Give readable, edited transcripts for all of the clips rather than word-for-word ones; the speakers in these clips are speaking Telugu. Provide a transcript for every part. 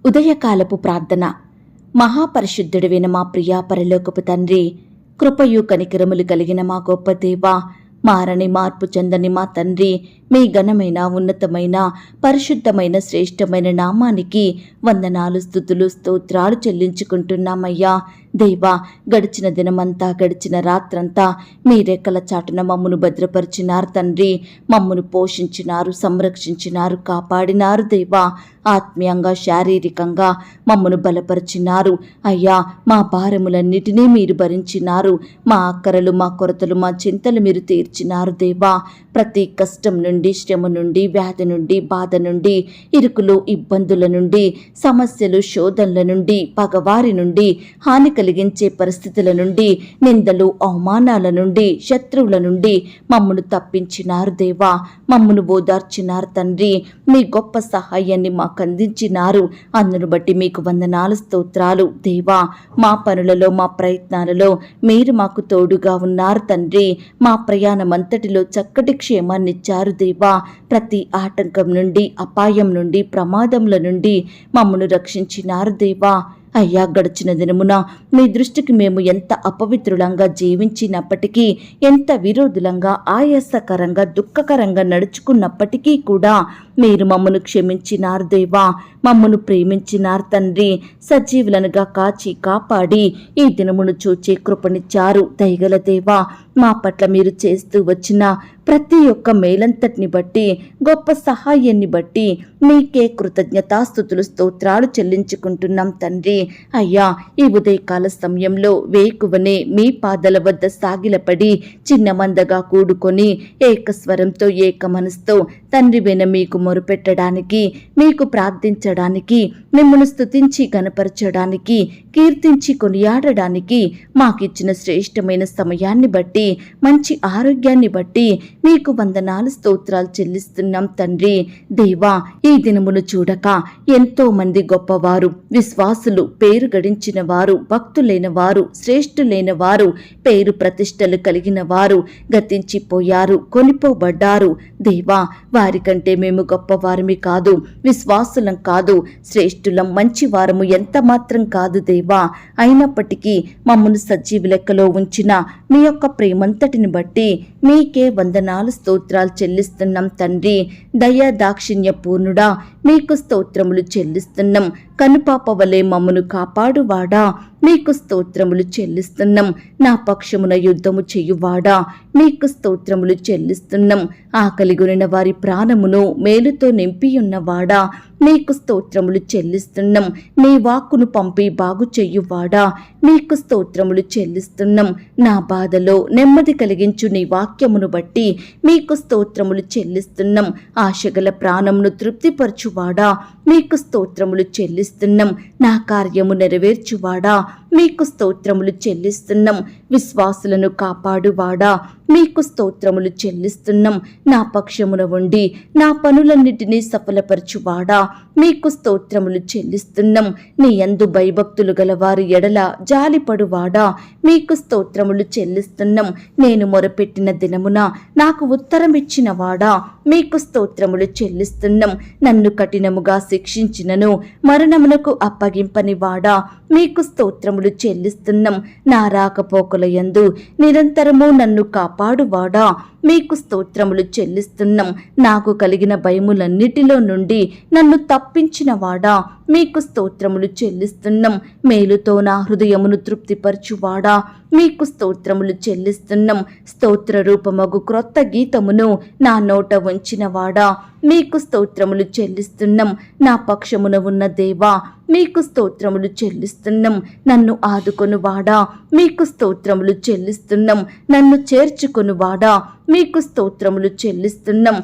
ఉదయకాలపు ప్రార్థన. మహాపరిశుద్ధుడివైన మా ప్రియా పరలోకపు తండ్రి, కృపయు కనికరములు కలిగిన మా గొప్ప దేవా, మారని మార్పు చెందని మా తండ్రి, మీ ఘనమైన ఉన్నతమైన పరిశుద్ధమైన శ్రేష్టమైన నామానికి వందనాలు, స్తుతులు, స్తోత్రాలు చెల్లించుకుంటున్నామయ్యా. దేవా, గడిచిన దినమంతా, గడిచిన రాత్రంతా మీ రెక్కల చాటున మమ్మను భద్రపరిచినారు తండ్రి. మమ్మను పోషించినారు, సంరక్షించినారు, కాపాడినారు దేవా. ఆత్మీయంగా, శారీరకంగా మమ్మను బలపరిచినారు అయ్యా. మా భారములన్నిటినీ మీరు భరించినారు. మా అక్కరలు, మా కొరతలు, మా చింతలు మీరు తీర్చినారు దేవా. ప్రతి కష్టం నుండి, శ్రమ నుండి, వ్యాధి నుండి, బాధ నుండి, ఇరుకులు, ఇబ్బందుల నుండి, సమస్యలు, శోధనల నుండి, పగవారి నుండి, హాని కలిగించే పరిస్థితుల నుండి, నిందలు, అవమానాల నుండి, శత్రువుల నుండి మమ్మను తప్పించినారు దేవా. మమ్మను ఓదార్చినారు తండ్రి. మీ గొప్ప సహాయాన్ని మాకు అందించినారు. అందును బట్టి మీకు వందనాలు, స్తోత్రాలు దేవా. మా పనులలో, మా ప్రయత్నాలలో మీరు మాకు తోడుగా ఉన్నారు తండ్రి. మా ప్రయాణమంతటిలో చక్కటి క్షేమాన్నిచ్చారు దేవా. ప్రతి ఆటంకం నుండి, అపాయం నుండి, ప్రమాదముల నుండి మమ్మను రక్షించినారు దేవా. అయ్యా, గడిచిన దినమున మీ దృష్టికి మేము ఎంత అపవిత్రులంగా జీవించినప్పటికీ, ఎంత విరోధులంగా, ఆయాసకరంగా, దుఃఖకరంగా నడుచుకున్నప్పటికీ కూడా మీరు మమ్మను క్షమించినారు దేవా. మమ్మను ప్రేమించినారు తండ్రి. సజీవులనుగా కాచి కాపాడి ఈ దినమును చూచే కృపనిచ్చారు దయగల దేవా. మా పట్ల మీరు చేస్తూ వచ్చిన ప్రతి ఒక్క మేలంతటిని బట్టి, గొప్ప సహాయాన్ని బట్టి మీకే కృతజ్ఞతాస్తుతులు, స్తోత్రాలు చెల్లించుకుంటున్నాం తండ్రి. అయ్యా, ఈ ఉదయకాల సమయంలో వేకువనే మీ పాదల వద్ద సాగిలపడి చిన్నమందగా కూడుకొని ఏకస్వరంతో, ఏక మనసుతో తండ్రి వెన మీకు మొరుపెట్టడానికి, మీకు ప్రార్థించడానికి, మిమ్మల్ని స్తుతించి గణపరచడానికి, కీర్తించి కొనియాడడానికి మాకిచ్చిన శ్రేష్టమైన సమయాన్ని బట్టి, మంచి ఆరోగ్యాన్ని బట్టి మీకు వందనాలు, స్తోత్రాలు చెల్లిస్తున్నాం తండ్రి. దేవా, ఈ దినమును చూడక ఎంతో మంది గొప్పవారు, విశ్వాసులు, పేరు గడించిన వారు, భక్తులైన వారు, శ్రేష్ఠులైన వారు, పేరు ప్రతిష్టలు కలిగిన వారు గతించిపోయారు, కొనిపోబడ్డారు. దేవా, వారికంటే మేము గొప్పవారమి కాదు, విశ్వాసులం కాదు, శ్రేష్ఠులం, మంచివారము ఎంత మాత్రం కాదు దేవా. అయినప్పటికీ మమ్మను సజీవ లెక్కలో ఉంచిన మీ యొక్క ప్రేమంతటిని బట్టి మీకే వందనాలు, స్తోత్రాలు చెల్లిస్తున్నాం తండ్రి. దయా దాక్షిణ్య పూర్ణుడా, మీకు స్తోత్రములు చెల్లిస్తున్నాం. కనుపాప వలె మమ్మను కాపాడువాడా, మీకు స్తోత్రములు చెల్లిస్తున్నాం. నా పక్షమున యుద్ధము చెయ్యువాడా, మీకు స్తోత్రములు చెల్లిస్తున్నాం. ఆకలిగొనిన వారి ప్రాణమును మేలుతో నింపియున్నవాడా, మీకు స్తోత్రములు చెల్లిస్తున్నాం. నీ వాక్కును పంపి బాగు చెయ్యువాడా, మీకు స్తోత్రములు చెల్లిస్తున్నాం. నా బాధలో నెమ్మది కలిగించు నీ వాక్యమును బట్టి మీకు స్తోత్రములు చెల్లిస్తున్నాం. ఆశగల ప్రాణమును తృప్తిపరచువాడా, మీకు స్తోత్రములు చెల్లిస్తున్నాం. నా కార్యము నెరవేర్చువాడా, మీకు స్తోత్రములు చెల్లిస్తున్నాం. విశ్వాసులను కాపాడువాడా, మీకు స్తోత్రములు చెల్లిస్తున్నాం. నా పక్షమున ఉండి నా పనులన్నిటినీ సఫలపరచువాడా, మీకు స్తోత్రములు చెల్లిస్తున్నాం. నీ యందు భయభక్తులు గల వారి ఎడల జాలిపడువాడా, మీకు స్తోత్రములు చెల్లిస్తున్నాం. నేను మొరపెట్టిన దినమున నాకు ఉత్తరమిచ్చిన వాడా, మీకు స్తోత్రములు చెల్లిస్తున్నాం. నన్ను కఠినముగా శిక్షించినను మరణమునకు అప్పగింపని వాడా, మీకు స్తోత్రములు చెల్లిస్తున్నాం. నా రాకపోకల యందు నిరంతరము నన్ను కాపాడువాడా, మీకు స్తోత్రములు చెల్లిస్తున్నాం. నాకు కలిగిన భయములన్నిటిలో నుండి నన్ను తప్పించిన వాడా, మీకు స్తోత్రములు చెల్లిస్తున్నాం. మేలుతో నా హృదయమును తృప్తిపరచువాడా, మీకు స్తోత్రములు చెల్లిస్తున్నాం. స్తోత్ర రూపమగు క్రొత్త గీతమును నా నోట ఉంచినవాడా, మీకు స్తోత్రములు చెల్లిస్తున్నాం. నా పక్షమున ఉన్న దేవా, మీకు స్తోత్రములు చెల్లిస్తున్నాం. నన్ను ఆదుకొనువాడా, మీకు స్తోత్రములు చెల్లిస్తున్నాం. నన్ను చేర్చుకొనువాడా, మీకు స్తోత్రములు చెల్లిస్తున్నాం.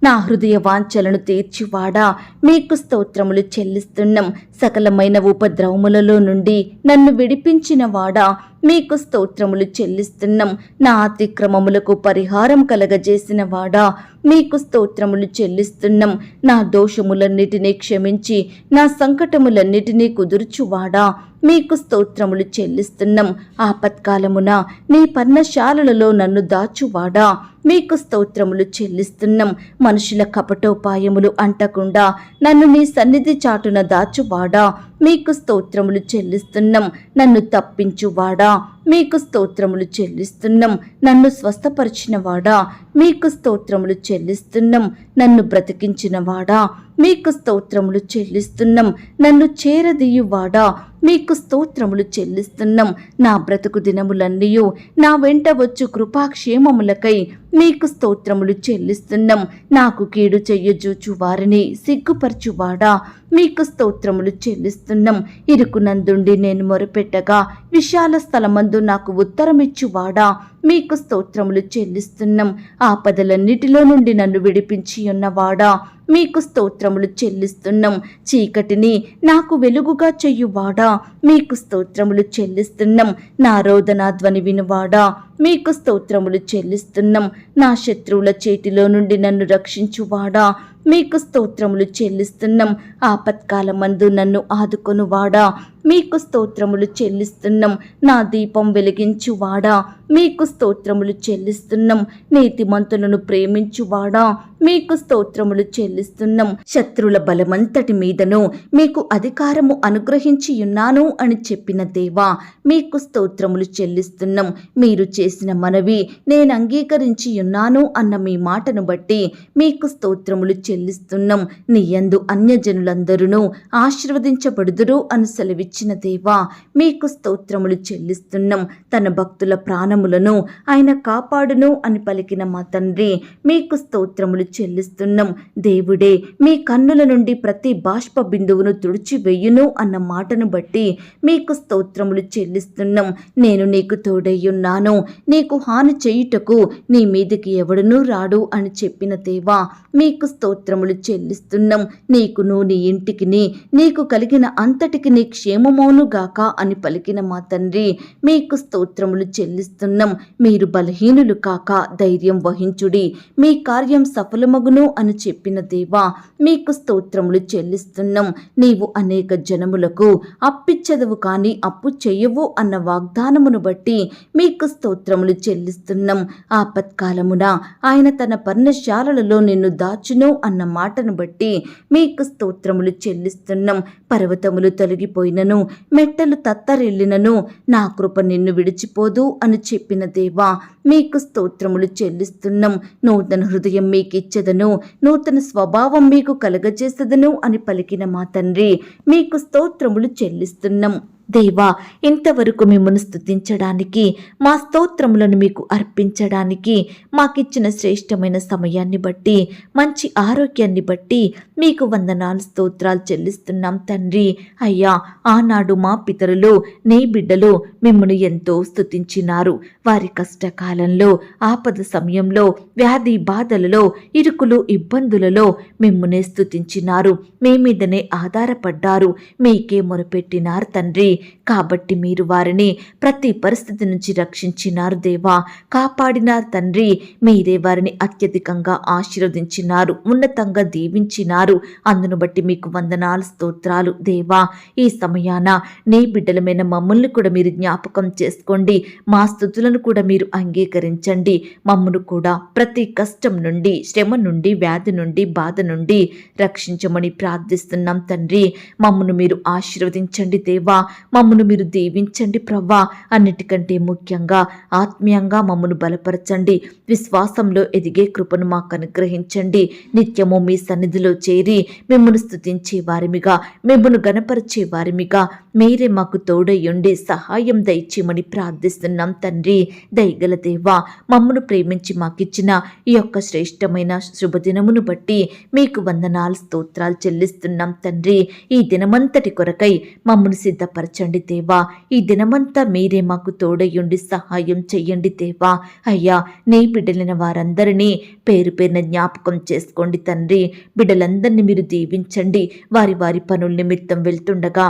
నా హృదయ వాంఛలను తీర్చివాడా, మీకు స్తోత్రములు చెల్లిస్తున్నాం. సకలమైన ఉపద్రవములలో నుండి నన్ను విడిపించిన వాడా, మీకు స్తోత్రములు చెల్లిస్తున్నాం. నా అతిక్రమములకు పరిహారం కలగజేసిన వాడా, మీకు స్తోత్రములు చెల్లిస్తున్నాం. నా దోషములన్నిటినీ క్షమించి నా సంకటములన్నిటినీ కుదుర్చువాడా, మీకు స్తోత్రములు చెల్లిస్తున్నాం. ఆపత్కాలమున నీ పర్ణశాలలలో నన్ను దాచువాడా, మీకు స్తోత్రములు చెల్లిస్తున్నాం. మనుషుల కపటోపాయములు అంటకుండా నన్ను నీ సన్నిధి చాటున దాచువాడా, మీకు స్తోత్రములు చెల్లిస్తున్నాం. నన్ను తప్పించువాడా, మీకు స్తోత్రములు చెల్లిస్తున్నాం. నన్ను స్వస్థపరిచిన వాడా, మీకు స్తోత్రములు చెల్లిస్తున్నాం. నన్ను బ్రతికించిన వాడా, మీకు స్తోత్రములు చెల్లిస్తున్నాం. నన్ను చేరదీయువాడా, మీకు స్తోత్రములు చెల్లిస్తున్నాం. నా బ్రతుకు దినములన్నీయు నా వెంట వచ్చు కృపాక్షేమములకై మీకు స్తోత్రములు చెల్లిస్తున్నాం. నాకు కీడు చెయ్యజూచు వారిని సిగ్గుపరచువాడా, మీకు స్తోత్రములు చెల్లిస్తున్నాం. ఇరుకునందుండి నేను మొరపెట్టగా విశాల స్థలమందు నాకు ఉత్తరమిచ్చువాడా, మీకు స్తోత్రములు చెల్లిస్తున్నాం. ఆపదలన్నిటిలో నుండి నన్ను విడిపించి ఉన్నవాడా, మీకు స్తోత్రములు చెల్లిస్తున్నాం. చీకటిని నాకు వెలుగుగా చెయ్యువాడా, మీకు స్తోత్రములు చెల్లిస్తున్నాం. నా రోదనా ధ్వని వినువాడా, మీకు స్తోత్రములు చెల్లిస్తున్నాం. నా శత్రువుల చేతిలో నుండి నన్ను రక్షించువాడా, మీకు స్తోత్రములు చెల్లిస్తున్నాం. ఆపత్కాలమందు నన్ను ఆదుకొనువాడా, మీకు స్తోత్రములు చెల్లిస్తున్నాం. నా దీపం వెలిగించువాడా, మీకు స్తోత్రములు చెల్లిస్తున్నాం. నీతిమంతులను ప్రేమించువాడా, మీకు స్తోత్రములు చెల్లిస్తున్నాం. శత్రుల బలమంతటి మీదను మీకు అధికారము అనుగ్రహించి ఉన్నాను అని చెప్పిన దేవా, మీకు స్తోత్రములు చెల్లిస్తున్నాం. మీరు చేసిన మనవి నేను అంగీకరించి ఉన్నాను అన్న మీ మాటను బట్టి మీకు స్తోత్రములు చెల్లిస్తున్నాం. నీ యందు అన్యజనులందరూ ఆశీర్వదించబడుదురు అని సెలవిచ్చిన దేవా, మీకు స్తోత్రములు చెల్లిస్తున్నాం. తన భక్తుల ప్రాణములను ఆయన కాపాడును అని పలికిన మా తండ్రి, మీకు స్తోత్రములు చెల్లిస్తున్నాం. దేవుడే మీ కన్నుల నుండి ప్రతి బాష్ప బిందువును తుడిచివేయును అన్న మాటను బట్టి మీకు స్తోత్రములు చెల్లిస్తున్నాం. నేను నీకు తోడయ్యున్నాను, నీకు హాని చేయుటకు నీ మీదికి ఎవడునూ రాడు అని చెప్పిన దేవా, మీకు స్తోత్రములు చెల్లిస్తున్నాం. నీకును నీ ఇంటికిని నీకు కలిగిన అంతటికి నీ క్షేమమౌనుగాక అని పలికిన మా తండ్రి, మీకు స్తోత్రములు చెల్లిస్తున్నాం. మీరు బలహీనులు కాక ధైర్యం వహించుడి, మీ కార్యం సఫలమగును అని చెప్పిన దేవా, మీకు స్తోత్రములు చెల్లిస్తున్నాం. నీవు అనేక జనములకు అప్పిచ్చదవు కానీ అప్పు చెయ్యవు అన్న వాగ్దానమును బట్టి మీకు స్తోత్రములు చెల్లిస్తున్నాం. ఆపత్కాలమున ఆయన తన పర్ణశాలలలో నిన్ను దాచును అన్న మాటను బట్టి మీకు స్తోత్రములు చెల్లిస్తున్నాం. పర్వతములు తొలగిపోయినను మెట్టలు తత్తరెళ్ళినను నా కృప నిన్ను విడిచిపోదు అని చెప్పిన దేవా, మీకు స్తోత్రములు చెల్లిస్తున్నాం. నూతన హృదయం మీకు ఇచ్చదను, నూతన స్వభావం మీకు కలగజేసదను అని పలికిన మా తండ్రి, మీకు స్తోత్రములు చెల్లిస్తున్నాం. దేవా, ఇంతవరకు మిమ్మల్ని స్తుతించడానికి, మా స్తోత్రములను మీకు అర్పించడానికి మాకిచ్చిన శ్రేష్టమైన సమయాన్ని బట్టి, మంచి ఆరోగ్యాన్ని బట్టి మీకు వందనాలు స్తోత్రాలు చెల్లిస్తున్నాం తండ్రి. అయ్యా, ఆనాడు మా పితరులు నీ బిడ్డలు మిమ్మల్ని ఎంతో స్తుతించినారు. వారి కష్టకాలంలో, ఆపద సమయంలో, వ్యాధి బాధలలో, ఇరుకులు ఇబ్బందులలో మిమ్మల్ని స్తుతించినారు. మీ మీదనే ఆధారపడ్డారు, మీకే మొరపెట్టినారు తండ్రి. కాబట్టి మీరు వారిని ప్రతి పరిస్థితి నుంచి రక్షించినారు దేవా, కాపాడినారు తండ్రి. మీరే వారిని అత్యధికంగా ఆశీర్వదించినారు, ఉన్నతంగా దీవించినారు. అందును బట్టి మీకు వందనాలు స్తోత్రాలు దేవా. ఈ సమయాన నీ బిడ్డలమైన మమ్మల్ని కూడా మీరు జ్ఞాపకం చేసుకోండి, మా స్తుతులను కూడా మీరు అంగీకరించండి. మమ్మను కూడా ప్రతి కష్టం నుండి, శ్రమ నుండి, వ్యాధి నుండి, బాధ నుండి రక్షించమని ప్రార్థిస్తున్నాం తండ్రి. మమ్మను మీరు ఆశీర్వదించండి దేవా, మమ్మను మీరు దీవించండి ప్రవ్వా. అన్నిటికంటే ముఖ్యంగా ఆత్మీయంగా మమ్మను బలపరచండి, విశ్వాసంలో ఎదిగే కృపను మాకు అనుగ్రహించండి. నిత్యము మీ సన్నిధిలో చేరి మిమ్మను స్తుతించే వారిమిగా, మిమ్మను గణపరిచే వారిమిగా మీరే మాకు తోడయ్యుండి సహాయం దయచేయమని ప్రార్థిస్తున్నాం తండ్రి. దయగల దేవా, మమ్మను ప్రేమించి మాకిచ్చిన ఈ యొక్క శ్రేష్టమైన శుభదినమును బట్టి మీకు వందనాలు స్తోత్రాలు చెల్లిస్తున్నాం తండ్రి. ఈ దినమంతటి కొరకై మమ్మను సిద్ధపరచండి దేవా. ఈ దినమంతా మీరే మాకు తోడయ్యుండి సహాయం చెయ్యండి దేవా. అయ్యా, నీ బిడ్డలైన వారందరినీ పేరు పేరున జ్ఞాపకం చేసుకోండి తండ్రి. బిడ్డలందరినీ మీరు దీవించండి. వారి వారి పనుల నిమిత్తం వెళ్తుండగా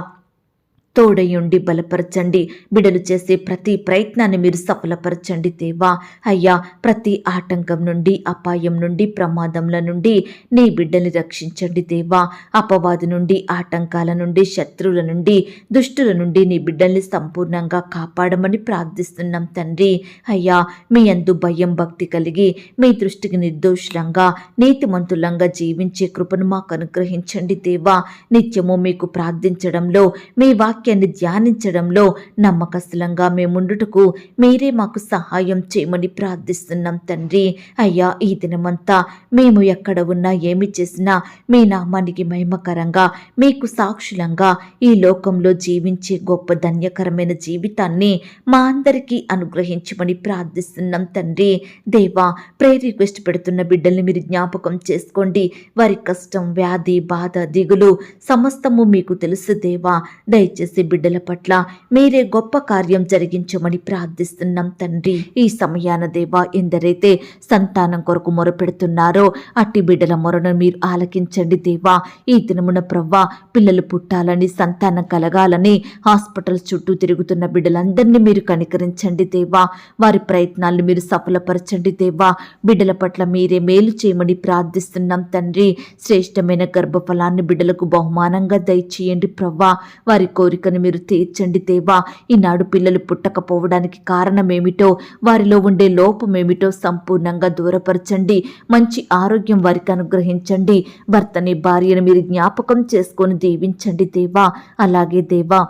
తోడయుండి బలపరచండి. బిడ్డలు చేసే ప్రతి ప్రయత్నాన్ని మీరు సఫలపరచండి దేవా. అయ్యా, ప్రతి ఆటంకం నుండి, అపాయం నుండి, ప్రమాదంల నుండి నీ బిడ్డల్ని రక్షించండి దేవా. అపవాది నుండి, ఆటంకాల నుండి, శత్రువుల నుండి, దుష్టుల నుండి నీ బిడ్డల్ని సంపూర్ణంగా కాపాడమని ప్రార్థిస్తున్నాం తండ్రి. అయ్యా, మీ యందు భయం భక్తి కలిగి మీ దృష్టికి నిర్దోషులంగా నీతిమంతులంగా జీవించే కృపను మాకు అనుగ్రహించండి దేవా. నిత్యము మీకు ప్రార్థించడంలో, మీ వాక్యాన్ని ధ్యానించడంలో నమ్మకస్తులంగా మేముండుటకు మీరే మాకు సహాయం చేయమని ప్రార్థిస్తున్నాం తండ్రి. అయ్యా, ఈ దినమంతా మేము ఎక్కడ ఉన్నా ఏమి చేసినా మీ నామానికి మహిమకరంగా, మీకు సాక్షులంగా ఈ లోకంలో జీవించే గొప్ప ధన్యకరమైన జీవితాన్ని మా అందరికీ అనుగ్రహించమని ప్రార్థిస్తున్నాం తండ్రి. దేవా, ప్రేయర్ రిక్వెస్ట్ పెడుతున్న బిడ్డల్ని మీరు జ్ఞాపకం చేసుకోండి. వారి కష్టం, వ్యాధి, బాధ, దిగులు సమస్తము మీకు తెలుసు దేవా. దయచేసి బిడ్డల పట్ల మీరే గొప్ప కార్యం జరిగించమని ప్రార్థిస్తున్నాం తండ్రి. ఈ సమయాన దేవా, ఎందరైతే సంతానం కొరకు మొరపెడుతున్నారో అట్టి బిడ్డల మొరను మీరు ఆలకించండి దేవా. ఈ దినమున ప్రవ్వా, పిల్లలు పుట్టాలని, సంతానం కలగాలని హాస్పిటల్స్ చుట్టూ తిరుగుతున్న బిడ్డలందరినీ మీరు కనికరించండి దేవా. వారి ప్రయత్నాలను మీరు సఫలపరచండి దేవా. బిడ్డల పట్ల మీరే మేలు చేయమని ప్రార్థిస్తున్నాం తండ్రి. శ్రేష్టమైన గర్భఫలాన్ని బిడ్డలకు బహుమానంగా దయచేయండి ప్రవ్వా. వారి కోరికను మీరు తీర్చండి దేవా. ఈనాడు పిల్లలు పుట్టకపోవడానికి కారణమేమిటో, వారిలో ఉండే లోపమేమిటో సంపూర్ణంగా దూరపరచండి. మంచి ఆరోగ్యం వారికి అనుగ్రహించండి. భర్తని, భార్యను మీరు జ్ఞాపకం చేసుకొని దీవించండి దేవా. అలాగే దేవా,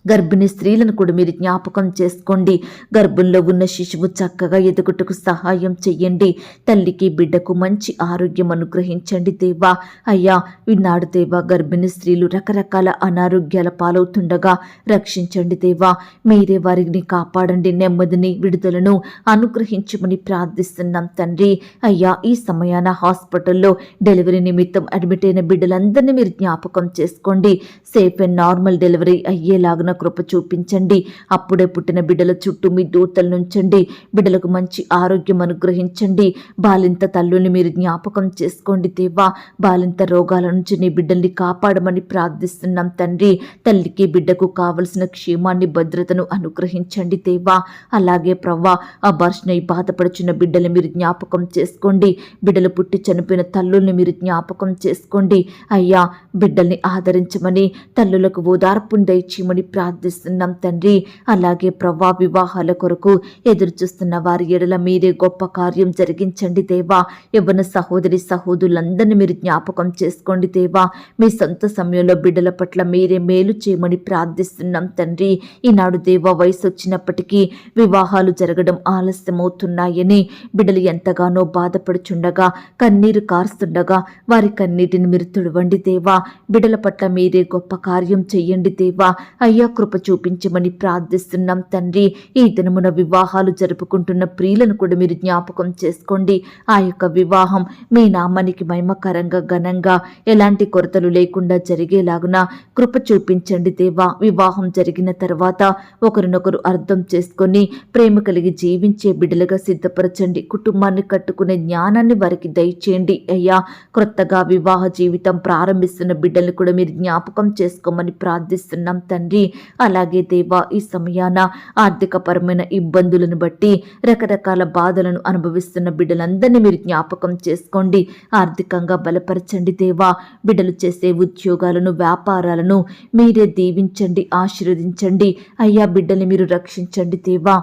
గర్భిణీ స్త్రీలను కూడా మీరు జ్ఞాపకం చేసుకోండి. గర్భంలో ఉన్న శిశువు చక్కగా ఎదుగుటకు సహాయం చెయ్యండి. తల్లికి, బిడ్డకు మంచి ఆరోగ్యం అనుగ్రహించండి దేవా. అయ్యా, ఈనాడు దేవా, గర్భిణీ స్త్రీలు రకరకాల అనారోగ్యాల పాలవుతుండగా రక్షించండి దేవా. మీరే వారిని కాపాడండి. నెమ్మదిని, విడుదలను అనుగ్రహించమని ప్రార్థిస్తున్నాం తండ్రి. అయ్యా, ఈ సమయాన హాస్పిటల్లో డెలివరీ నిమిత్తం అడ్మిట్ అయిన బిడ్డలందరినీ మీరు జ్ఞాపకం చేసుకోండి. సేఫ్ అండ్ నార్మల్ డెలివరీ అయ్యేలాగున కృప చూపించండి. అప్పుడే పుట్టిన బిడ్డల చుట్టూ మీ దూతలు నుంచండి. బిడ్డలకు మంచి ఆరోగ్యం అనుగ్రహించండి. బాలింత తల్లుల్ని మీరు జ్ఞాపకం చేసుకోండి దేవా. బాలింత రోగాల నుంచి నీ బిడ్డల్ని కాపాడమని ప్రార్థిస్తున్నాం తండ్రి. తల్లికి, బిడ్డకు కావలసిన క్షేమాన్ని, భద్రతను అనుగ్రహించండి దేవా. అలాగే ప్రవ్వా, అబార్షన్ అయి బాధపడుచున్న బిడ్డల్ని మీరు జ్ఞాపకం చేసుకోండి. బిడ్డలు పుట్టి చనిపోయిన తల్లుల్ని మీరు జ్ఞాపకం చేసుకోండి. అయ్యా, బిడ్డల్ని ఆదరించమని, తల్లులకు ఓదార్పును దయచేయమని ప్రార్థిస్తున్నాం తండ్రి. అలాగే ప్రవ్వా, వివాహాల కొరకు ఎదురు చూస్తున్న వారి ఎడల మీరే గొప్ప కార్యం జరిగించండి దేవా. యవ్వన సహోదరి సహోదరులందరినీ మీరు జ్ఞాపకం చేసుకోండి దేవా. మీ సొంత సమయంలో బిడ్డల పట్ల మీరే మేలు చేయమని ప్రార్థిస్తున్నాం తండ్రి. ఈనాడు దేవా, వయసు వచ్చినప్పటికీ వివాహాలు జరగడం ఆలస్యమవుతున్నాయని బిడ్డలు ఎంతగానో బాధపడుచుండగా, కన్నీరు కారుస్తుండగా వారి కన్నీటిని మీరు తుడవండి దేవా. బిడ్డల పట్ల మీరే గొప్ప కార్యం చెయ్యండి దేవా. అయ్యా, కృప చూపించమని ప్రార్థిస్తున్నాం తండ్రి. ఈ దినమున వివాహాలు జరుపుకుంటున్న ప్రియులను కూడా మీరు జ్ఞాపకం చేసుకోండి. ఆ యొక్క వివాహం మీ నామానికి మహిమకరంగా, ఘనంగా, ఎలాంటి కొరతలు లేకుండా జరిగేలాగున కృప చూపించండి దేవా. వివాహం జరిగిన తర్వాత ఒకరినొకరు అర్థం చేసుకొని ప్రేమ కలిగి జీవించే బిడ్డలుగా సిద్ధపరచండి. కుటుంబాన్ని కట్టుకునే జ్ఞానాన్ని వారికి దయచేయండి అయ్యా. క్రొత్తగా వివాహ జీవితం ప్రారంభిస్తున్న బిడ్డల్ని కూడా మీరు జ్ఞాపకం చేసుకోమని ప్రార్థిస్తున్నాం తండ్రి. అలాగే దేవా, ఈ సమయాన ఆర్థికపరమైన ఇబ్బందులను బట్టి రకరకాల బాధలను అనుభవిస్తున్న బిడ్డలందరినీ మీరు జ్ఞాపకం చేసుకోండి. ఆర్థికంగా బలపరచండి దేవా. బిడ్డలు చేసే ఉద్యోగాలను, వ్యాపారాలను మీరే దీవించండి, ఆశీర్వదించండి. అయ్యా, బిడ్డల్ని మీరు రక్షించండి దేవా.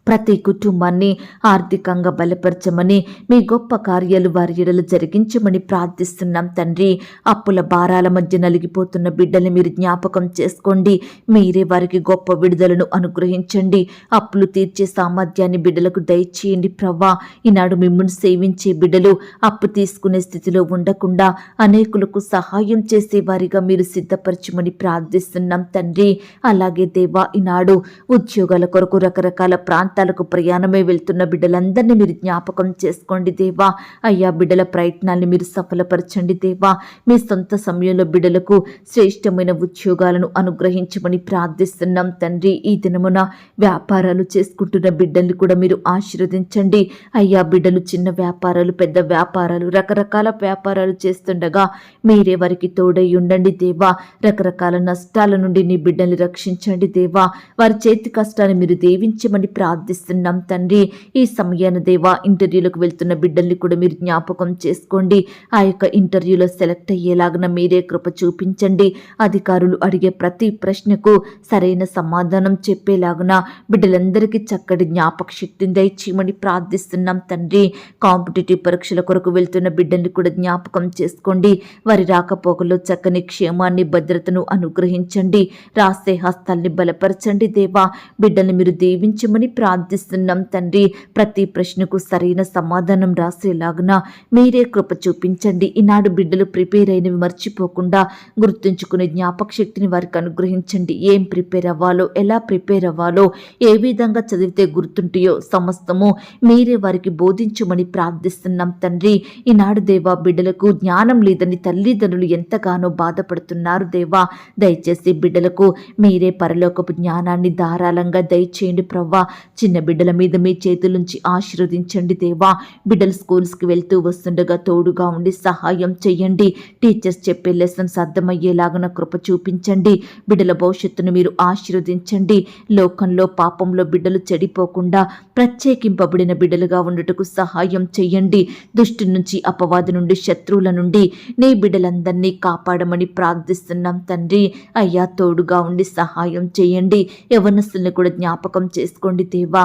ప్రతి కుటుంబాన్ని ఆర్థికంగా బలపరచమని, మీ గొప్ప కార్యాలు వారి ఎడల జరిగించమని ప్రార్థిస్తున్నాం తండ్రి. అప్పుల భారాల మధ్య నలిగిపోతున్న బిడ్డల్ని మీరు జ్ఞాపకం చేసుకోండి. మీరే వారికి గొప్ప విడుదలను అనుగ్రహించండి. అప్పులు తీర్చే సామర్థ్యాన్ని బిడ్డలకు దయచేయండి ప్రవ్వా. ఈనాడు మిమ్మల్ని సేవించే బిడ్డలు అప్పు తీసుకునే స్థితిలో ఉండకుండా అనేకులకు సహాయం చేసేవారిగా మీరు సిద్ధపరచమని ప్రార్థిస్తున్నాం తండ్రి. అలాగే దేవా, ఈనాడు ఉద్యోగాల కొరకు రకరకాల ప్రాంతాల ప్రాంతాలకు ప్రయాణమై వెళ్తున్న బిడ్డలందరినీ మీరు జ్ఞాపకం చేసుకోండి దేవా. అయ్యా బిడ్డల ప్రయత్నాన్ని మీరు సఫలపరచండి దేవా. మీ సొంత సమయంలో బిడ్డలకు శ్రేష్టమైన ఉద్యోగాలను అనుగ్రహించమని ప్రార్థిస్తున్నాం తండ్రి. ఈ దినమున వ్యాపారాలు చేసుకుంటున్న బిడ్డల్ని కూడా మీరు ఆశీర్వదించండి అయ్యా. బిడ్డలు చిన్న వ్యాపారాలు, పెద్ద వ్యాపారాలు, రకరకాల వ్యాపారాలు చేస్తుండగా మీరే వారికి తోడై ఉండండి దేవా. రకరకాల నష్టాల నుండి నీ బిడ్డల్ని రక్షించండి దేవా. వారి చేతి కష్టాన్ని మీరు దీవించమని ప్రార్థిస్తున్నాం తండ్రి. ఈ సమయాన దేవా ఇంటర్వ్యూలకు వెళ్తున్న బిడ్డల్ని కూడా మీరు జ్ఞాపకం చేసుకోండి. ఆ యొక్క ఇంటర్వ్యూలో సెలెక్ట్ అయ్యేలాగా మీరే కృప చూపించండి. అధికారులు అడిగే ప్రతి ప్రశ్నకు సరైన సమాధానం చెప్పేలాగున బిడ్డలందరికీ చక్కటి జ్ఞాపక శక్తిని దయచేయమని ప్రార్థిస్తున్నాం తండ్రి. కాంపిటేటివ్ పరీక్షల కొరకు వెళ్తున్న బిడ్డల్ని కూడా జ్ఞాపకం చేసుకోండి. వారి రాకపోకలో చక్కని క్షేమాన్ని, భద్రతను అనుగ్రహించండి. రాసే హస్తాల్ని బలపరచండి దేవా. బిడ్డల్ని మీరు దీవించమని ప్రార్థిస్తున్నాం తండ్రి. ప్రతి ప్రశ్నకు సరైన సమాధానం రాసేలాగున మీరే కృప చూపించండి. ఈనాడు బిడ్డలు ప్రిపేర్ అయినవి మర్చిపోకుండా గుర్తుంచుకునే జ్ఞాపక శక్తిని వారికి అనుగ్రహించండి. ఏం ప్రిపేర్ అవ్వాలో, ఎలా ప్రిపేర్ అవ్వాలో, ఏ విధంగా చదివితే గుర్తుంటాయో సమస్తము మీరే వారికి బోధించమని ప్రార్థిస్తున్నాం తండ్రి. ఈనాడు దేవా బిడ్డలకు జ్ఞానం లేదని తల్లిదండ్రులు ఎంతగానో బాధపడుతున్నారు దేవా. దయచేసి బిడ్డలకు మీరే పరలోకపు జ్ఞానాన్ని ధారాళంగా దయచేయండి ప్రవ్వా. చిన్న బిడ్డల మీద మీ చేతుల నుంచి ఆశీర్వదించండి దేవా. బిడ్డలు స్కూల్స్కి వెళ్తూ వస్తుండగా తోడుగా ఉండి సహాయం చేయండి. టీచర్స్ చెప్పే లెసన్స్ అర్థమయ్యేలాగా కృప చూపించండి. బిడ్డల భవిష్యత్తును మీరు ఆశీర్వదించండి. లోకంలో పాపంలో బిడ్డలు చెడిపోకుండా ప్రత్యేకింపబడిన బిడ్డలుగా ఉండుటకు సహాయం చేయండి. దుష్టు నుంచి, అపవాది నుండి, శత్రువుల నుండి నీ బిడ్డలందరినీ కాపాడమని ప్రార్థిస్తున్నాం తండ్రి. అయ్యా తోడుగా ఉండి సహాయం చేయండి. యవ్వనస్తుల్ని కూడా జ్ఞాపకం చేసుకోండి దేవా.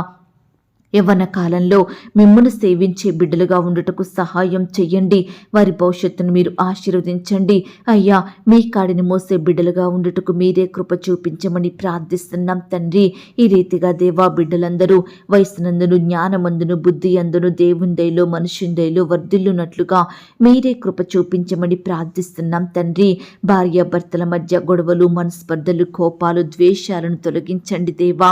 యవ్వన కాలంలో మిమ్మును సేవించే బిడ్డలుగా ఉండుటకు సహాయం చెయ్యండి. వారి భవిష్యత్తును మీరు ఆశీర్వదించండి. అయ్యా మీ కాడిని మోసే బిడ్డలుగా ఉండుటకు మీరే కృప చూపించమని ప్రార్థిస్తున్నాం తండ్రి. ఈ రీతిగా దేవా బిడ్డలందరూ వయసునందును, జ్ఞానమందును, బుద్ధి అందును, దేవుందైలో, మనుషుందైలో వర్ధిల్లునట్లుగా మీరే కృప చూపించమని ప్రార్థిస్తున్నాం తండ్రి. భార్యాభర్తల మధ్య గొడవలు, మనస్పర్ధలు, కోపాలు, ద్వేషాలను తొలగించండి దేవా.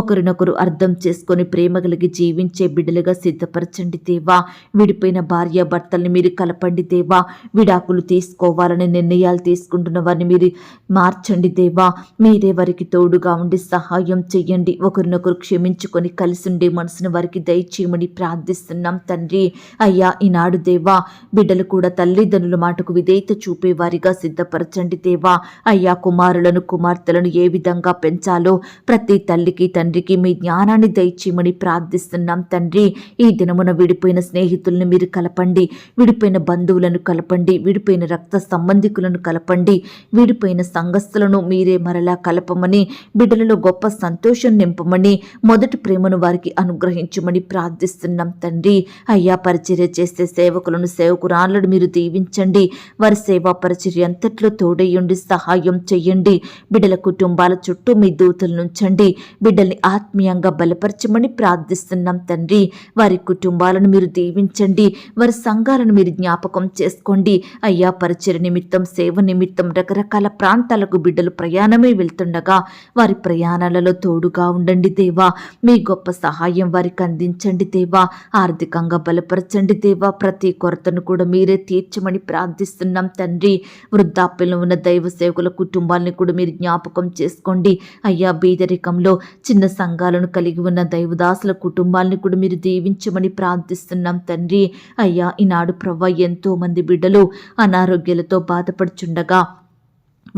ఒకరినొకరు అర్థం చేసుకొని ప్రేమ జీవించే బిడ్డలుగా సిద్ధపరచండి దేవా. విడిపోయిన భార్య భర్తల్ని మీరు కలపండి దేవా. విడాకులు తీసుకోవాలని నిర్ణయాలు తీసుకుంటున్న వారిని మీరు మార్చండి దేవా. మీరే వారికి తోడుగా ఉండి సహాయం చెయ్యండి. ఒకరినొకరు క్షమించుకొని కలిసి ఉండే మనసును వారికి దయచేయమని ప్రార్థిస్తున్నాం తండ్రి. అయ్యా ఈనాడు దేవా బిడ్డలు కూడా తల్లిదండ్రుల మాటకు విధేయత చూపే వారిగా సిద్ధపరచండి దేవా. అయ్యా కుమారులను, కుమార్తెలను ఏ విధంగా పెంచాలో ప్రతి తల్లికి, తండ్రికి మీ జ్ఞానాన్ని దయచేయమని ప్రార్థిస్తున్నాం తండ్రి. ఈ దినమున విడిపోయిన స్నేహితులను మీరు కలపండి. విడిపోయిన బంధువులను కలపండి. విడిపోయిన రక్త సంబంధికులను కలపండి. విడిపోయిన సంఘస్థులను మీరే మరలా కలపమని, బిడ్డలలో గొప్ప సంతోషం నింపమని, మొదటి ప్రేమను వారికి అనుగ్రహించమని ప్రార్థిస్తున్నాం తండ్రి. అయ్యా పరిచర్య చేసే సేవకులను, సేవకురాళ్లను మీరు దీవించండి. వారి సేవా పరిచర్య అంతట్లో తోడయ్యుండి సహాయం చెయ్యండి. బిడ్డల కుటుంబాల చుట్టూ మీ దూతలను ఉంచండి. బిడ్డల్ని ఆత్మీయంగా బలపరచమని ప్రార్థిస్తున్నాం తండ్రి. వారి కుటుంబాలను మీరు దీవించండి. వారి సంఘాలను మీరు జ్ఞాపకం చేసుకోండి. అయ్యా పరిచర్య నిమిత్తం, సేవ నిమిత్తం రకరకాల ప్రాంతాలకు బిడ్డలు ప్రయాణమే వెళ్తుండగా వారి ప్రయాణాలలో తోడుగా ఉండండి దేవా. మీ గొప్ప సహాయం వారికి అందించండి దేవా. ఆర్థికంగా బలపరచండి దేవా. ప్రతి కొరతను కూడా మీరే తీర్చమని ప్రార్థిస్తున్నాం తండ్రి. వృద్ధాప్యంలో ఉన్న దైవ సేవకుల కుటుంబాలను కూడా మీరు జ్ఞాపకం చేసుకోండి. అయ్యా బీదరికంలో చిన్న సంఘాలను కలిగి ఉన్న దైవదాసుల కుటుంబాలను కూడా మీరు దీవించమని ప్రార్థిస్తున్నాం తండ్రి. అయ్యా ఈనాడు ప్రవ్వ ఎంతో మంది బిడ్డలు అనారోగ్యాలతో బాధపడుచుండగా,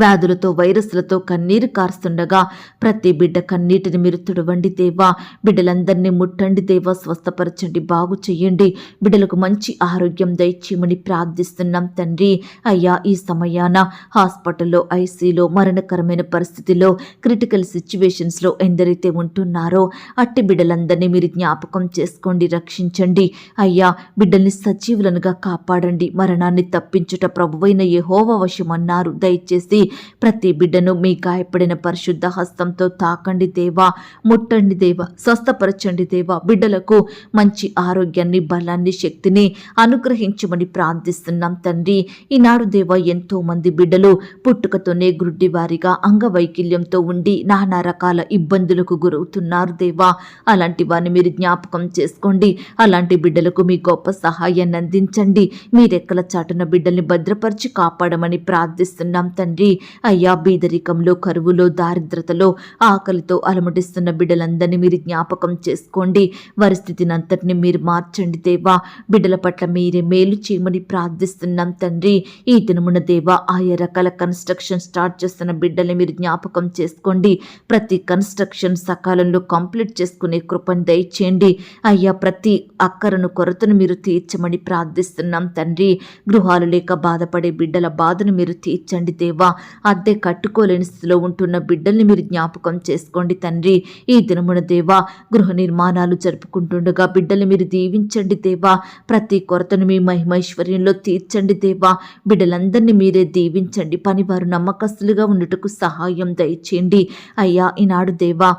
వ్యాధులతో, వైరస్లతో కన్నీరు కారుస్తుండగా ప్రతి బిడ్డ కన్నీటిని మీరు తుడవండి దేవా. బిడ్డలందరినీ ముట్టండి దేవా. స్వస్థపరచండి, బాగు చెయ్యండి. బిడ్డలకు మంచి ఆరోగ్యం దయచేయమని ప్రార్థిస్తున్నాం తండ్రి. అయ్యా ఈ సమయాన హాస్పిటల్లో, ఐసీలో, మరణకరమైన పరిస్థితిలో, క్రిటికల్ సిచ్యువేషన్స్లో ఎందరైతే ఉంటున్నారో అట్టి బిడ్డలందరినీ మీరు జ్ఞాపకం చేసుకోండి, రక్షించండి. అయ్యా బిడ్డల్ని సజీవులనుగా కాపాడండి. మరణాన్ని తప్పించుట ప్రభువైన యెహోవా వశమన్నారు. దయచేసి చేసి ప్రతి బిడ్డను మీ గాయపడిన పరిశుద్ధ హస్తంతో తాకండి దేవా, ముట్టండి దేవా, స్వస్థపరచండి దేవా. బిడ్డలకు మంచి ఆరోగ్యాన్ని, బలాన్ని, శక్తిని అనుగ్రహించమని ప్రార్థిస్తున్నాం తండ్రి. ఈనాడు దేవా, ఎంతో మంది బిడ్డలు పుట్టుకతోనే గ్రుడ్డివారిగా అంగవైకల్యంతో ఉండి నానా రకాల ఇబ్బందులకు గురవుతున్నారు దేవా. అలాంటి వారిని మీరు జ్ఞాపకం చేసుకోండి. అలాంటి బిడ్డలకు మీ గొప్ప సహాయాన్ని అందించండి. మీ రెక్కల చాటున బిడ్డల్ని భద్రపరిచి కాపాడమని ప్రార్థిస్తున్నాం తండ్రి. అయ్యా, బీదరికంలో, కరువులో, దారిద్రతలో, ఆకలితో అలమటిస్తున్న బిడ్డలందరినీ మీరు జ్ఞాపకం చేసుకోండి. వారి స్థితిని అంతటిని మీరు మార్చండి దేవా. బిడ్డల పట్ల మీరే మేలు చేయమని ప్రార్థిస్తున్నాం తండ్రి. ఈ దినమున దేవా, ఆయా రకాల కన్స్ట్రక్షన్ స్టార్ట్ చేస్తున్న బిడ్డల్ని మీరు జ్ఞాపకం చేసుకోండి. ప్రతి కన్స్ట్రక్షన్ సకాలంలో కంప్లీట్ చేసుకునే కృపను దయచేయండి. అయ్యా, ప్రతి అక్కరను, కొరతను మీరు తీర్చమని ప్రార్థిస్తున్నాం తండ్రి. గృహాలు లేక బాధపడే బిడ్డల బాధను మీరు తీర్చండి దేవా. అద్దె కట్టుకోలేని స్థితిలో ఉంటున్న బిడ్డల్ని మీరు జ్ఞాపకం చేసుకోండి తండ్రి. ఈ దినమున దేవా, గృహ నిర్మాణాలు జరుపుకుంటుండగా బిడ్డల్ని మీరు దీవించండి దేవా. ప్రతి కొరతను మీ మహిమైశ్వర్యంలో తీర్చండి దేవా. బిడ్డలందరినీ మీరే దీవించండి. పనివారు నమ్మకస్తులుగా ఉండుటకు సహాయం దయచేయండి. అయ్యా, ఈనాడు దేవా,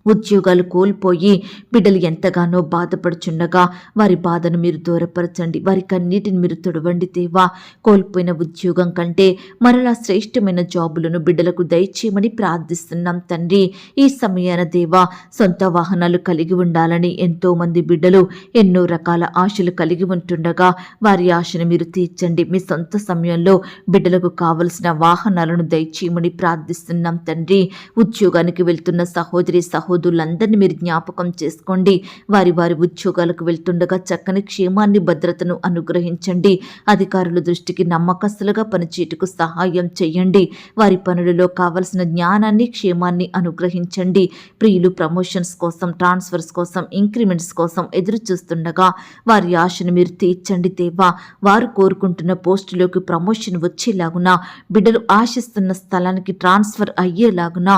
ఉద్యోగాలు కోల్పోయి బిడ్డలు ఎంతగానో బాధపడుచుండగా వారి బాధను మీరు దూరపరచండి. వారి కన్నీటిని మీరు తుడవండి దేవా. కోల్పోయిన ఉద్యోగం కంటే మరలా శ్రేష్టమైన జాబులను బిడ్డలకు దయచేయమని ప్రార్థిస్తున్నాం తండ్రి. ఈ సమయాన దేవా, సొంత వాహనాలు కలిగి ఉండాలని ఎంతో మంది బిడ్డలు ఎన్నో రకాల ఆశలు కలిగి ఉంటుండగా వారి ఆశను మీరు తీర్చండి. మీ సొంత సమయంలో బిడ్డలకు కావలసిన వాహనాలను దయచేయమని ప్రార్థిస్తున్నాం తండ్రి. ఉద్యోగానికి వెళ్తున్న సహోదరులందరినీ మీరు జ్ఞాపకం చేసుకోండి. వారి వారి ఉద్యోగాలకు వెళ్తుండగా చక్కని క్షేమాన్ని, భద్రతను అనుగ్రహించండి. అధికారుల దృష్టికి నమ్మకస్తులుగా పనిచేయటకు సహాయం చేయండి. వారి పనులలో కావలసిన జ్ఞానాన్ని, క్షేమాన్ని అనుగ్రహించండి. ప్రియులు ప్రమోషన్స్ కోసం, ట్రాన్స్ఫర్స్ కోసం, ఇంక్రిమెంట్స్ కోసం ఎదురు చూస్తుండగా వారి ఆశను మీరు తీర్చండి దేవా. వారు కోరుకుంటున్న పోస్టులోకి ప్రమోషన్ వచ్చేలాగున, బిడ్డలు ఆశిస్తున్న స్థలానికి ట్రాన్స్ఫర్ అయ్యేలాగున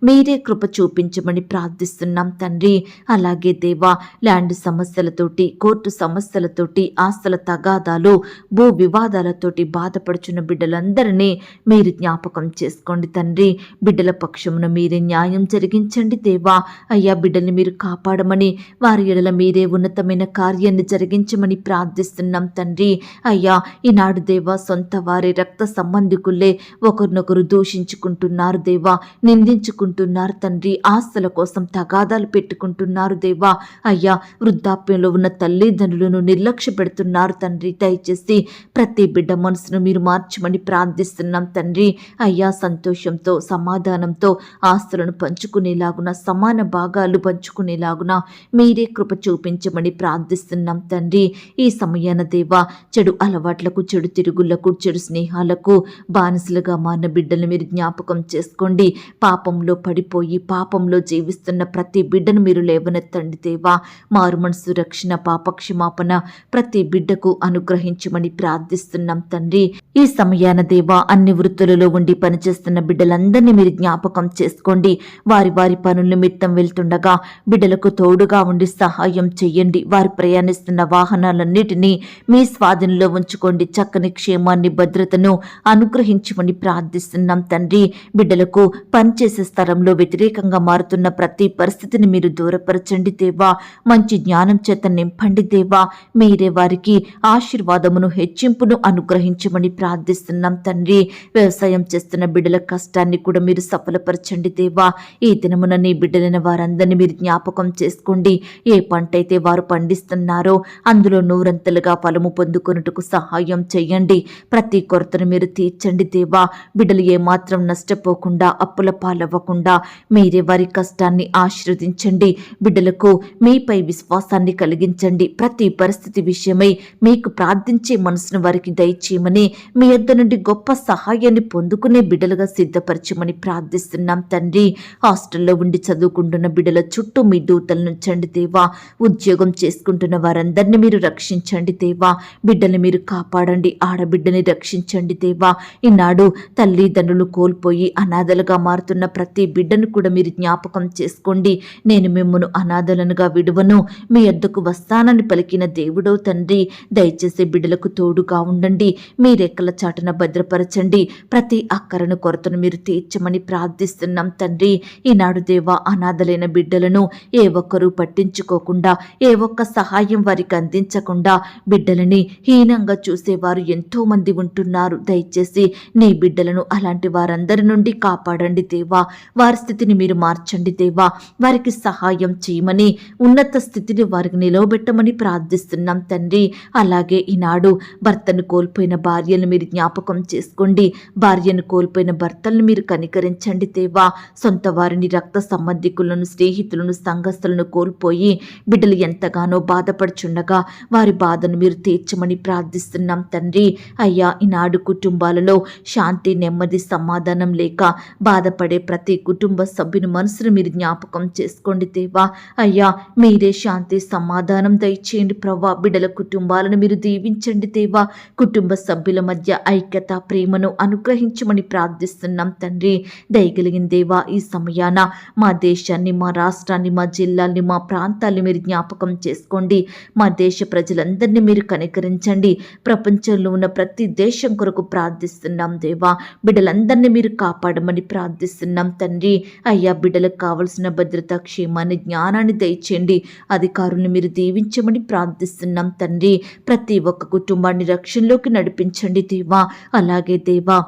మీరే కృప చూపించమని ప్రార్థిస్తున్నాం తండ్రి. అలాగే దేవా, ల్యాండ్ సమస్యలతోటి, కోర్టు సమస్యలతోటి, ఆస్తుల తగాదాలు, భూ వివాదాలతోటి బాధపడుచున్న బిడ్డలందరినీ మీరు జ్ఞాపకం చేసుకోండి తండ్రి. బిడ్డల పక్షమున మీరే న్యాయం జరిగించండి దేవా. అయ్యా, బిడ్డల్ని మీరు కాపాడమని, వారి ఎడల మీరే ఉన్నతమైన కార్యాన్ని జరిగించమని ప్రార్థిస్తున్నాం తండ్రి. అయ్యా, ఈనాడు దేవా, సొంత వారి రక్త సంబంధికులే ఒకరినొకరు దూషించుకుంటున్నారు దేవా, నిందించుకుంటున్నారు తండ్రి. ఆస్తుల కోసం తగాదాలు పెట్టుకుంటున్నారు దేవా. అయ్యా, వృద్ధాప్యంలో ఉన్న తల్లిదండ్రులను నిర్లక్ష్య పెడుతున్నారు తండ్రి. దయచేసి ప్రతి బిడ్డ మనసును మీరు మార్చమని ప్రార్థిస్తున్నాం తండ్రి. అయ్యా, సంతోషంతో, సమాధానంతో ఆస్తులను పంచుకునేలాగున, సమాన భాగాలు పంచుకునేలాగున మీరే కృప చూపించమని ప్రార్థిస్తున్నాం తండ్రి. ఈ సమయాన దేవా, చెడు అలవాట్లకు, చెడు తిరుగుళ్లకు, చెడు స్నేహాలకు బానిసలుగా మారిన బిడ్డలు మీరు జ్ఞాపకం చేసుకోండి. పాపంలో పడిపోయి పాపంలో జీవిస్తున్న ప్రతి బిడ్డను మీరు లేవనెత్తండి దేవా. మారు మనసు, రక్షణ, పాపక్షమాపణ ప్రతి బిడ్డకు అనుగ్రహించమని ప్రార్థిస్తున్నాం తండ్రి. ఈ సమయాన దేవా, అన్ని వృత్తులలో ఉండి పనిచేస్తున్న బిడ్డలందరినీ మీరు జ్ఞాపకం చేసుకోండి. వారి వారి పనుల నిమిత్తం వెళ్తుండగా బిడ్డలకు తోడుగా ఉండి సహాయం చెయ్యండి. వారు ప్రయాణిస్తున్న వాహనాలన్నిటినీ మీ స్వాధీనంలో ఉంచుకోండి. చక్కని క్షేమాన్ని, భద్రతను అనుగ్రహించమని ప్రార్థిస్తున్నాం తండ్రి. బిడ్డలకు పనిచేసే స్థలంలో వ్యతిరేకంగా మారుతున్న ప్రతి పరిస్థితిని మీరు దూరపరచండి దేవా. మంచి జ్ఞానం చేత నింపండి దేవా. మీరే వారికి ఆశీర్వాదమును, హెచ్చింపును అనుగ్రహించమని ప్రార్థిస్తున్నాం తండ్రి. వ్యవసాయం చేస్తున్న బిడ్డల కష్టాన్ని కూడా మీరు సఫలపరచండి దేవా. ఈ దినమున నీ బిడ్డలైన వారందరినీ మీరు జ్ఞాపకం చేసుకోండి. ఏ పంట అయితే వారు పండిస్తున్నారో అందులో నూరంతలుగా ఫలము పొందుకొనుటకు సహాయం చేయండి. ప్రతి కొరతను మీరు తీర్చండి దేవా. బిడ్డలు ఏమాత్రం నష్టపోకుండా, అప్పుల పాలవ్వకుండా మీరే వారి కష్టాన్ని ఆశీర్వదించండి. బిడ్డలకు మీపై విశ్వాసాన్ని కలిగించండి. ప్రతి పరిస్థితి విషయమై మీకు ప్రార్థించే మనసును వారికి దయచేయమని, మీ యొద్ద నుండి గొప్ప సహాయాన్ని పొందుకునే బిడ్డలుగా సిద్ధపరచమని ప్రార్థిస్తున్నాం తండ్రి. హాస్టల్లో ఉండి చదువుకుంటున్న బిడ్డల చుట్టూ మీ దూతలు నుంచండి దేవా. ఉద్యోగం చేసుకుంటున్న వారందరినీ మీరు రక్షించండి దేవా. బిడ్డల్ని మీరు కాపాడండి. ఆడబిడ్డని రక్షించండి దేవా. ఈనాడు తల్లిదండ్రులు కోల్పోయి అనాథలుగా మారుతున్న ప్రతి బిడ్డను కూడా మీరు జ్ఞాపకం చేసుకోండి చేసుకోండి. నేను మిమ్మును అనాథలనుగా విడువను, మీ యొద్దకు వస్తానని పలికిన దేవుడో తండ్రి, దయచేసి బిడ్డలకు తోడుగా ఉండండి. మీ రెక్కల చాటున భద్రపరచండి. ప్రతి అక్కరను కొరతను మీరు తీర్చమని ప్రార్థిస్తున్నాం తండ్రి. ఈనాడు దేవా, అనాథలైన బిడ్డలను ఏ ఒక్కరూ పట్టించుకోకుండా, ఏ ఒక్క సహాయం వారికి అందించకుండా బిడ్డలని హీనంగా చూసేవారు ఎంతో మంది ఉంటున్నారు. దయచేసి నీ బిడ్డలను అలాంటి వారందరి నుండి కాపాడండి దేవా. వారి స్థితిని మీరు మార్చండి దేవా. వారికి సహాయం చేయమని, ఉన్నత స్థితిని వారికి నిలవబెట్టమని ప్రార్థిస్తున్నాం తండ్రి. అలాగే ఈనాడు భర్తను కోల్పోయిన భార్యను మీరు జ్ఞాపకం చేసుకోండి. భార్యను కోల్పోయిన భర్తలను మీరు కనికరించండి దేవా. సొంత వారిని, రక్త సంబంధికులను, స్నేహితులను, సంఘస్థులను కోల్పోయి బిడ్డలు ఎంతగానో బాధపడుచుండగా వారి బాధను మీరు తీర్చమని ప్రార్థిస్తున్నాం తండ్రి. అయ్యా, ఈనాడు కుటుంబాలలో శాంతి, నెమ్మది, సమాధానం లేక బాధపడే ప్రతి కుటుంబ సభ్యుని మనసును మీరు జ్ఞాపకం చేసుకోండి దేవా. అయ్యా, మీరే శాంతి, సమాధానం దయచేయండి ప్రభా. బిడ్డల కుటుంబాలను మీరు దీవించండి దేవా. కుటుంబ సభ్యుల మధ్య ఐక్యత, ప్రేమను అనుగ్రహించమని ప్రార్థిస్తున్నాం తండ్రి. దయగలిగిన దేవా, ఈ సమయాన మా దేశాన్ని, మా రాష్ట్రాన్ని, మా జిల్లాల్ని, మా ప్రాంతాల్ని మీరు జ్ఞాపకం చేసుకోండి. మా దేశ ప్రజలందరినీ మీరు కనికరించండి. ప్రపంచంలో ఉన్న ప్రతి దేశం కొరకు ప్రార్థిస్తున్నాం దేవా. బిడ్డలందరినీ మీరు కాపాడమని ప్రార్థిస్తున్నాం తండ్రి. అయ్యా, బిడ్డలకు కావలసిన భద్రత, క్షేమాన్ని, జ్ఞానాన్ని దయచేయండి. అధికారులను మీరు దీవించమని ప్రార్థిస్తున్నాం తండ్రి. ప్రతి ఒక్క కుటుంబాన్ని రక్షణలోకి నడిపించండి దేవా. అలాగే దేవా,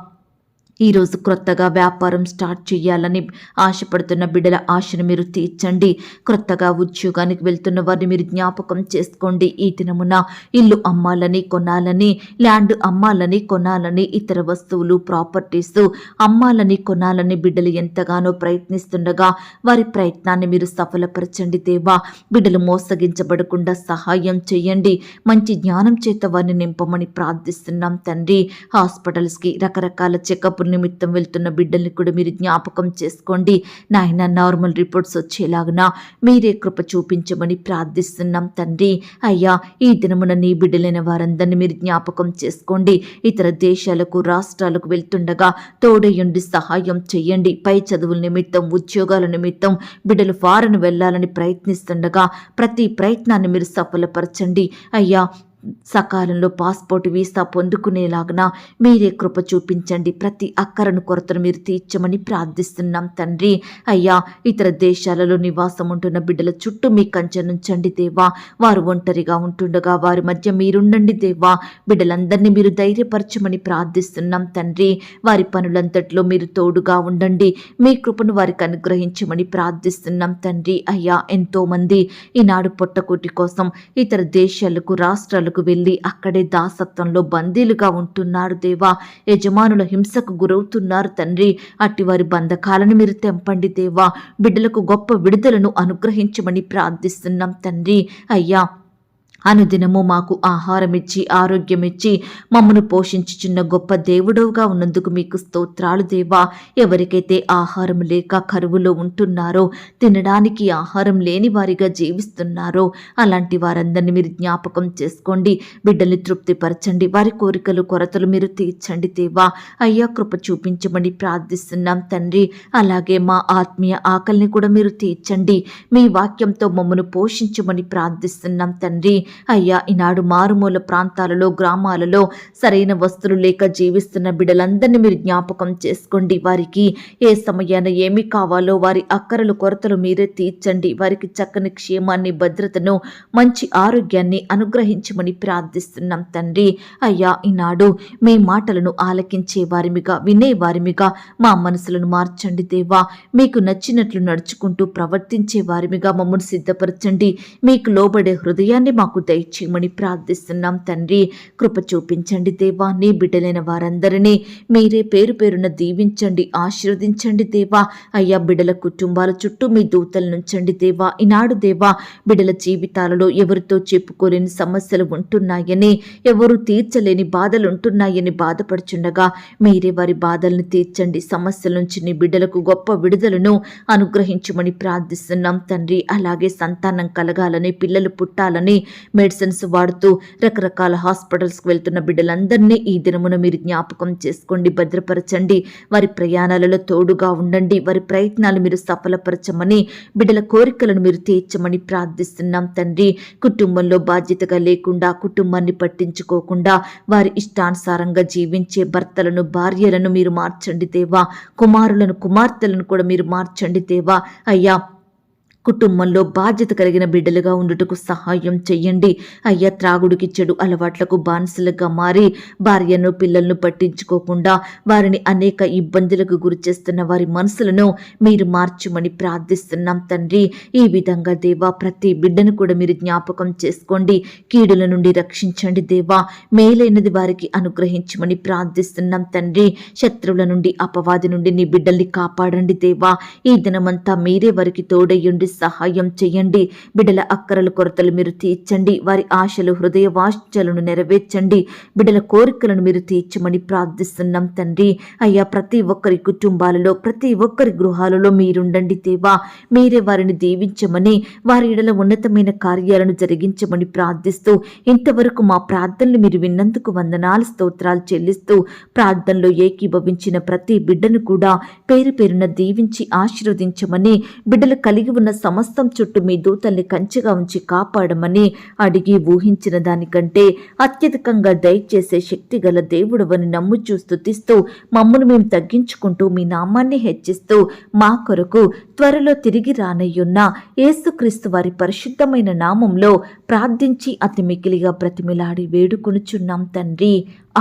ఈరోజు క్రొత్తగా వ్యాపారం స్టార్ట్ చేయాలని ఆశపడుతున్న బిడ్డల ఆశను మీరు తీర్చండి. క్రొత్తగా ఉద్యోగానికి వెళ్తున్న వారిని మీరు జ్ఞాపకం చేసుకోండి. ఈ దినమున ఇల్లు అమ్మాలని, కొనాలని, ల్యాండ్ అమ్మాలని, కొనాలని, ఇతర వస్తువులు, ప్రాపర్టీస్ అమ్మాలని, కొనాలని బిడ్డలు ఎంతగానో ప్రయత్నిస్తుండగా వారి ప్రయత్నాన్ని మీరు సఫలపరచండి దేవా. బిడ్డలు మోసగించబడకుండా సహాయం చేయండి. మంచి జ్ఞానం చేత వారిని నింపమని ప్రార్థిస్తున్నాం తండ్రి. హాస్పిటల్స్కి, రకరకాల చెకప్ నిమిత్తం వెళ్తున్న బిడ్డల్ని కూడా మీరు జ్ఞాపకం చేసుకోండి. నాయన, నార్మల్ రిపోర్ట్స్ వచ్చేలాగున మీరే కృప చూపించమని ప్రార్థిస్తున్నాం తండ్రి. అయ్యా, ఈ దినమున నీ బిడ్డలైన వారందరినీ మీరు జ్ఞాపకం చేసుకోండి. ఇతర దేశాలకు, రాష్ట్రాలకు వెళ్తుండగా తోడయుండి సహాయం చేయండి. పై చదువుల నిమిత్తం, ఉద్యోగాల నిమిత్తం బిడ్డలు ఫారెన్ వెళ్ళాలని ప్రయత్నిస్తుండగా ప్రతి ప్రయత్నాన్ని మీరు సఫలపరచండి. అయ్యా, సకాలంలో పాస్పోర్ట్, వీసా పొందుకునేలాగా మీరే కృప చూపించండి. ప్రతి అక్కరను, కొరతను మీరు తీర్చమని ప్రార్థిస్తున్నాం తండ్రి. అయ్యా, ఇతర దేశాలలో నివాసం ఉంటున్న బిడ్డల చుట్టూ మీ కంచె నుంచండి దేవా. వారు ఒంటరిగా ఉంటుండగా వారి మధ్య మీరుండండి దేవా. బిడ్డలందరినీ మీరు ధైర్యపరచమని ప్రార్థిస్తున్నాం తండ్రి. వారి పనులంతట్లో మీరు తోడుగా ఉండండి. మీ కృపను వారికి అనుగ్రహించమని ప్రార్థిస్తున్నాం తండ్రి. అయ్యా, ఎంతోమంది ఈనాడు పొట్టకూటి కోసం ఇతర దేశాలకు, రాష్ట్రాలకు వెళ్ళి అక్కడే దాసత్వంలో బందీలుగా ఉంటున్నారు దేవా. యజమానుల హింసకు గురవుతున్నారు తండ్రి. అట్టి వారి బంధకాలను మీరు తెంపండి దేవా. బిడ్డలకు గొప్ప విడుదలను అనుగ్రహించమని ప్రార్థిస్తున్నాం తండ్రి. అయ్యా, అనుదినము మాకు ఆహారం ఇచ్చి, ఆరోగ్యం ఇచ్చి, మమ్మను పోషించుచున్న గొప్ప దేవుడవుగా ఉన్నందుకు మీకు స్తోత్రాలు దేవా. ఎవరికైతే ఆహారం లేక కరువులో ఉంటున్నారో, తినడానికి ఆహారం లేని వారిగా జీవిస్తున్నారో అలాంటి వారందరినీ మీరు జ్ఞాపకం చేసుకోండి. బిడ్డల్ని తృప్తిపరచండి. వారి కోరికలు, కొరతలు మీరు తీర్చండి దేవా. అయ్యా, కృప చూపించమని ప్రార్థిస్తున్నాం తండ్రి. అలాగే మా ఆత్మీయ ఆకలిని కూడా మీరు తీర్చండి. మీ వాక్యంతో మమ్మను పోషించమని ప్రార్థిస్తున్నాం తండ్రి. అయ్యా, ఈనాడు మారుమూల ప్రాంతాలలో, గ్రామాలలో సరైన వస్తువులు లేక జీవిస్తున్న బిడ్డలందరినీ మీరు జ్ఞాపకం చేసుకోండి. వారికి ఏ సమయాన ఏమి కావాలో వారి అక్కరలు, కొరతలు మీరే తీర్చండి. వారికి చక్కని క్షేమాన్ని, భద్రతను, మంచి ఆరోగ్యాన్ని అనుగ్రహించమని ప్రార్థిస్తున్నాం తండ్రి. అయ్యా, ఈనాడు మీ మాటలను ఆలకించే వారిమిగా, వినే వారిమిగా మా మనసులను మార్చండి దేవా. మీకు నచ్చినట్లు నడుచుకుంటూ ప్రవర్తించే వారిమిగా మమ్మల్ని సిద్ధపరచండి. మీకు లోబడే హృదయాన్ని మాకు దయచేయమని ప్రార్థిస్తున్నాం తండ్రి. కృప చూపించండి దేవా. నీ బిడ్డలైన వారందరినీ మీరే పేరు పేరున దీవించండి, ఆశీర్వదించండి దేవా. అయ్యా, బిడ్డల కుటుంబాల చుట్టూ మీ దూతలు నుంచండి దేవా. ఈనాడు దేవా, బిడ్డల జీవితాలలో ఎవరితో చెప్పుకోలేని సమస్యలు ఉంటున్నాయని, ఎవరు తీర్చలేని బాధలు ఉంటున్నాయని బాధపడుచుండగా మీరే వారి బాధలను తీర్చండి. సమస్యల నుంచి నీ బిడ్డలకు గొప్ప విడుదలను అనుగ్రహించమని ప్రార్థిస్తున్నాం తండ్రి. అలాగే సంతానం కలగాలని, పిల్లలు పుట్టాలని మెడిసిన్స్ వాడుతూ రకరకాల హాస్పిటల్స్కి వెళ్తున్న బిడ్డలందరినీ ఈ దినమున మీరు జ్ఞాపకం చేసుకోండి, భద్రపరచండి. వారి ప్రయాణాలలో తోడుగా ఉండండి. వారి ప్రయత్నాలు మీరు సఫలపరచమని, బిడ్డల కోరికలను మీరు తీర్చమని ప్రార్థిస్తున్నాం తండ్రి. కుటుంబంలో బాధ్యతగా లేకుండా, కుటుంబాన్ని పట్టించుకోకుండా వారి ఇష్టానుసారంగా జీవించే భర్తలను, భార్యలను మీరు మార్చండి దేవా. కుమారులను, కుమార్తెలను కూడా మీరు మార్చండి దేవా. అయ్యా, కుటుంబంలో బాధ్యత కలిగిన బిడ్డలుగా ఉండుటకు సహాయం చెయ్యండి. అయ్యా, త్రాగుడికి, చెడు అలవాట్లకు బానిసలుగా మారి భార్యను, పిల్లలను పట్టించుకోకుండా వారిని అనేక ఇబ్బందులకు గురి చేస్తున్న వారి మనసులను మీరు మార్చమని ప్రార్థిస్తున్నాం తండ్రి. ఈ విధంగా దేవా ప్రతి బిడ్డను కూడా మీరు జ్ఞాపకం చేసుకోండి. కీడుల నుండి రక్షించండి దేవా. మేలైనది వారికి అనుగ్రహించమని ప్రార్థిస్తున్నాం తండ్రి. శత్రువుల నుండి, అపవాది నుండి నీ బిడ్డల్ని కాపాడండి దేవా. ఈ దినమంతా మీరే వారికి తోడయ్యుండి సహాయం చేయండి. బిడ్డల అక్కరల కొరతలు మీరు తీర్చండి. వారి ఆశలు, హృదయ వాంఛలను నెరవేర్చండి. బిడ్డల కోరికలను మీరు తీర్చమని ప్రార్థిస్తున్నాం తండ్రి. అయ్యా, ప్రతి ఒక్కరి కుటుంబాలలో, ప్రతి ఒక్కరి గృహాలలో మీరుండండి దేవా. మీరే వారిని దీవించమని, వారి ఎడల ఉన్నతమైన కార్యాలను జరిగించమని ప్రార్థిస్తూ, ఇంతవరకు మా ప్రార్థనలు మీరు విన్నందుకు వందనాలు, స్తోత్రాలు చెల్లిస్తూ, ప్రార్థనలో ఏకీభవించిన ప్రతి బిడ్డను కూడా పేరు పేరున దీవించి ఆశీర్వదించమని, బిడ్డలు కలిగి ఉన్న సమస్తం చుట్టూ మీ దూతల్ని కంచెగా ఉంచి కాపాడమని అడిగి ఊహించిన దానికంటే అత్యధికంగా దయచేసే శక్తి గల దేవుడవని నమ్ముచూ స్తుతిస్తూ, మమ్మను మేము తగ్గించుకుంటూ మీ నామాన్ని హెచ్చిస్తూ, మా కొరకు త్వరలో తిరిగి రానయ్యున్న యేసుక్రీస్తు వారి పరిశుద్ధమైన నామంలో ప్రార్థించి అతి మికిలిగా బ్రతిమిలాడి వేడుకొనుచున్నాం తండ్రి.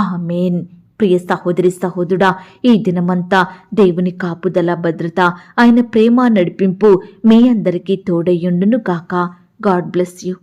ఆమేన్. ప్రియ సహోదరి, సహోదరుడా, ఈ దినమంతా దేవుని కాపుదల, భద్రత, ఆయన ప్రేమ, నడిపింపు మీ అందరికీ తోడయ్యుండును గాక. God bless you.